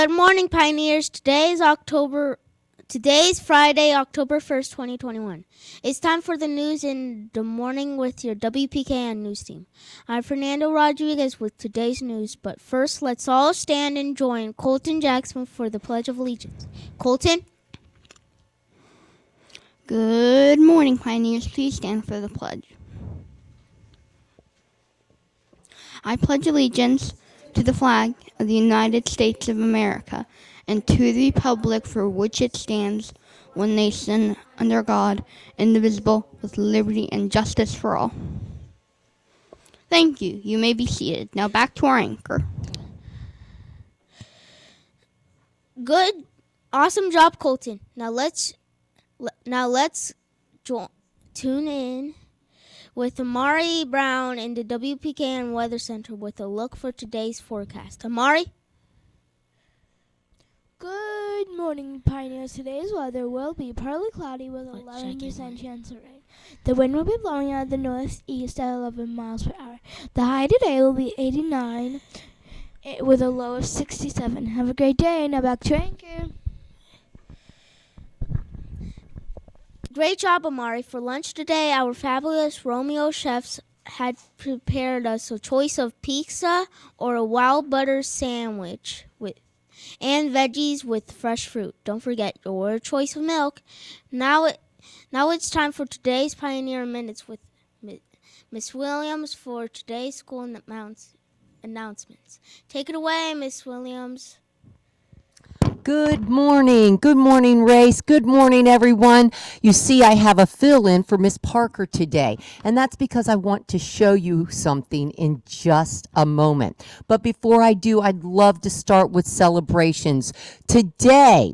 Good morning, Pioneers. Today's Friday, October 1st, 2021. It's time for the news in the morning with your WPKN news team. I'm Fernando Rodriguez with today's news, but first let's all stand and join Colton Jackson for the Pledge of Allegiance. Colton? Good morning, Pioneers. Please stand for the pledge. I pledge allegiance to the flag of the United States of America and to the republic for which it stands, one nation, under God, indivisible, with liberty and justice for all. Thank you. You may be seated. Now back to our anchor. Good. Awesome job, Colton. Now let's tune in with Amari Brown in the WPKN Weather Center with a look for today's forecast. Amari? Good morning, Pioneers. Today's weather will be partly cloudy with 11% chance of rain. The wind will be blowing out of the northeast at 11 miles per hour. The high today will be 89 with a low of 67. Have a great day. Now back to anchor. Great job, Amari. For lunch today, our fabulous Romeo chefs had prepared us a choice of pizza or a wild butter sandwich and veggies with fresh fruit. Don't forget your choice of milk. Now it's time for today's Pioneer Minutes with Miss Williams for today's school announcements. Take it away, Miss Williams. Good morning, Race. Good morning, everyone. You see, I have a fill-in for Miss Parker today, and that's because I want to show you something in just a moment. But before I do, I'd love to start with celebrations. Today,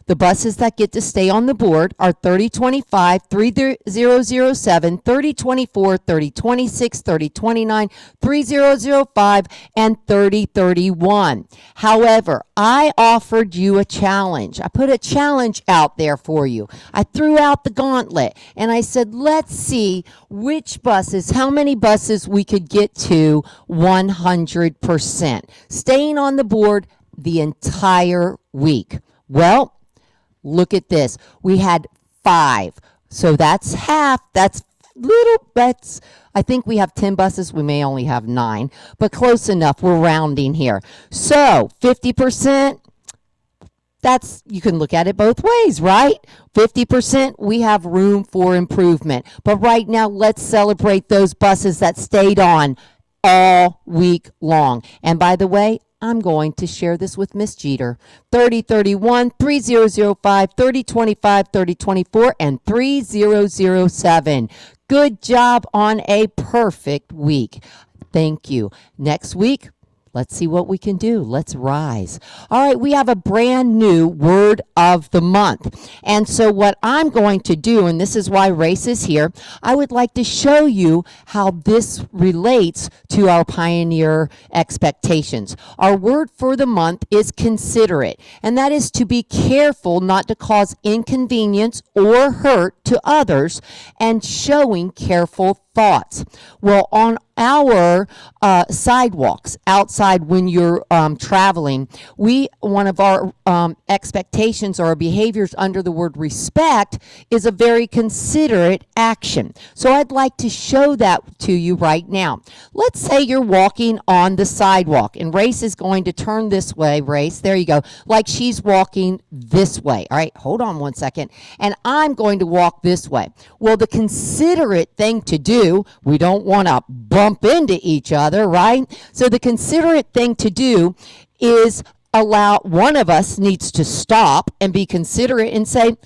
the buses that get to stay on the board are 3025, 3007, 3024, 3026, 3029, 3005, and 3031. However, I offered you a challenge. I put a challenge out there for you. I threw out the gauntlet, and I said, let's see how many buses we could get to 100%, staying on the board the entire week. Well, look at this. We had 5. So that's half. That's little bets. I think we have 10 buses. We may only have 9, but close enough. We're rounding here. So 50%, you can look at it both ways, right? 50%, we have room for improvement. But right now, let's celebrate those buses that stayed on all week long. And by the way, I'm going to share this with Miss Jeter. 3031, 3005, 3025, 3024, and 3007. Good job on a perfect week. Thank you. Next week, let's see what we can do. Let's rise. All right, we have a brand new word of the month. And so what I'm going to do, and this is why Race is here, I would like to show you how this relates to our Pioneer expectations. Our word for the month is considerate, and that is to be careful not to cause inconvenience or hurt to others, and showing careful thoughts. Well, on our sidewalks outside when you're traveling, one of our expectations or our behaviors under the word respect is a very considerate action. So I'd like to show that to you right now. Let's say you're walking on the sidewalk, and Race is going to turn this way. Race, there you go, like she's walking this way. All right, hold on one second. And I'm going to walk this way. Well, the considerate thing to do, we don't want to bump into each other, right? So the considerate thing to do is one of us needs to stop and be considerate and say,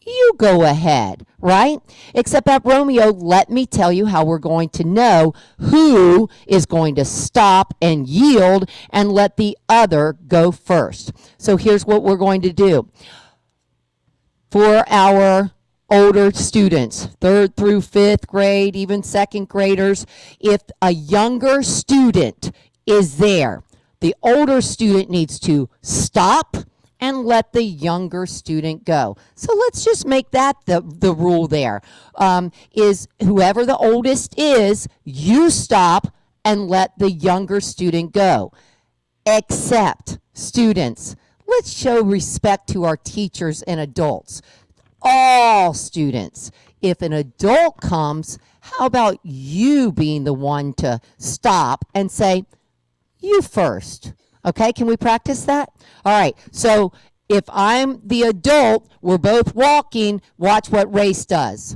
you go ahead, right? Except at Romeo, let me tell you how we're going to know who is going to stop and yield and let the other go first. So here's what we're going to do. For our older students, 3rd through 5th grade, even 2nd graders, if a younger student is there, the older student needs to stop and let the younger student go. So let's just make that the rule there. Is whoever the oldest is, you stop and let the younger student go. Except, students, let's show respect to our teachers and adults. All students. If an adult comes, how about you being the one to stop and say, you first? Okay, can we practice that? All right, so if I'm the adult, we're both walking, watch what Race does.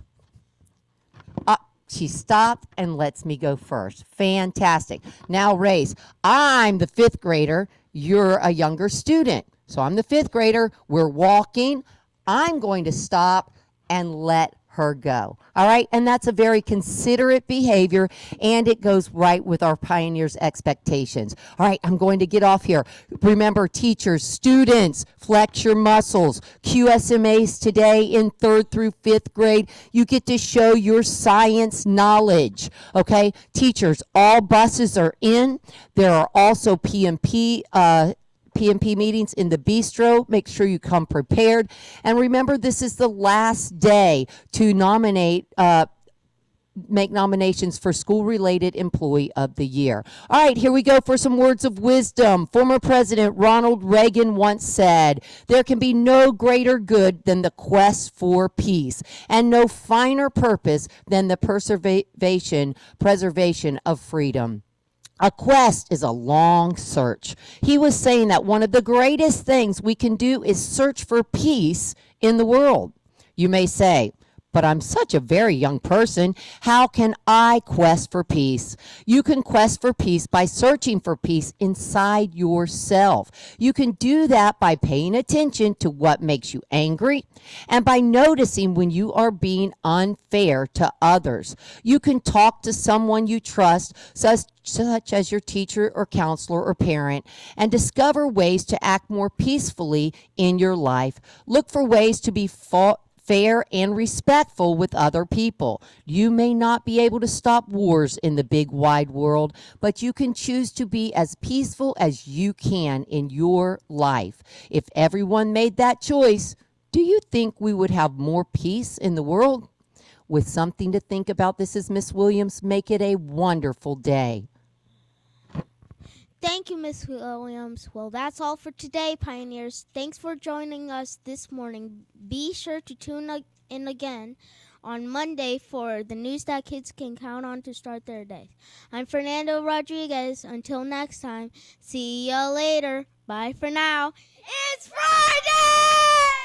She stopped and lets me go first. Fantastic. Now, Race, I'm the 5th grader. You're a younger student. So I'm the 5th grader. We're walking. I'm going to stop and let her go. All right? And that's a very considerate behavior, and it goes right with our pioneers' expectations. All right, I'm going to get off here. Remember, teachers, students, flex your muscles. QSMAs today in 3rd through 5th grade, you get to show your science knowledge. Okay? Teachers, all buses are in. There are also PMP meetings in the bistro. Make sure you come prepared. And remember, this is the last day to make nominations for School-Related Employee of the Year. All right, here we go for some words of wisdom. Former President Ronald Reagan once said, "There can be no greater good than the quest for peace, and no finer purpose than the preservation of freedom." A quest is a long search. He was saying that one of the greatest things we can do is search for peace in the world. You may say, but I'm such a very young person. How can I quest for peace? You can quest for peace by searching for peace inside yourself. You can do that by paying attention to what makes you angry and by noticing when you are being unfair to others. You can talk to someone you trust, such as your teacher or counselor or parent, and discover ways to act more peacefully in your life. Look for ways to be fair and respectful with other people. You may not be able to stop wars in the big wide world, but you can choose to be as peaceful as you can in your life. If everyone made that choice, do you think we would have more peace in the world? With something to think about, this is Miss Williams. Make it a wonderful day. Thank you, Miss Williams. Well, that's all for today, Pioneers. Thanks for joining us this morning. Be sure to tune in again on Monday for the news that kids can count on to start their day. I'm Fernando Rodriguez. Until next time, see you later. Bye for now. It's Friday!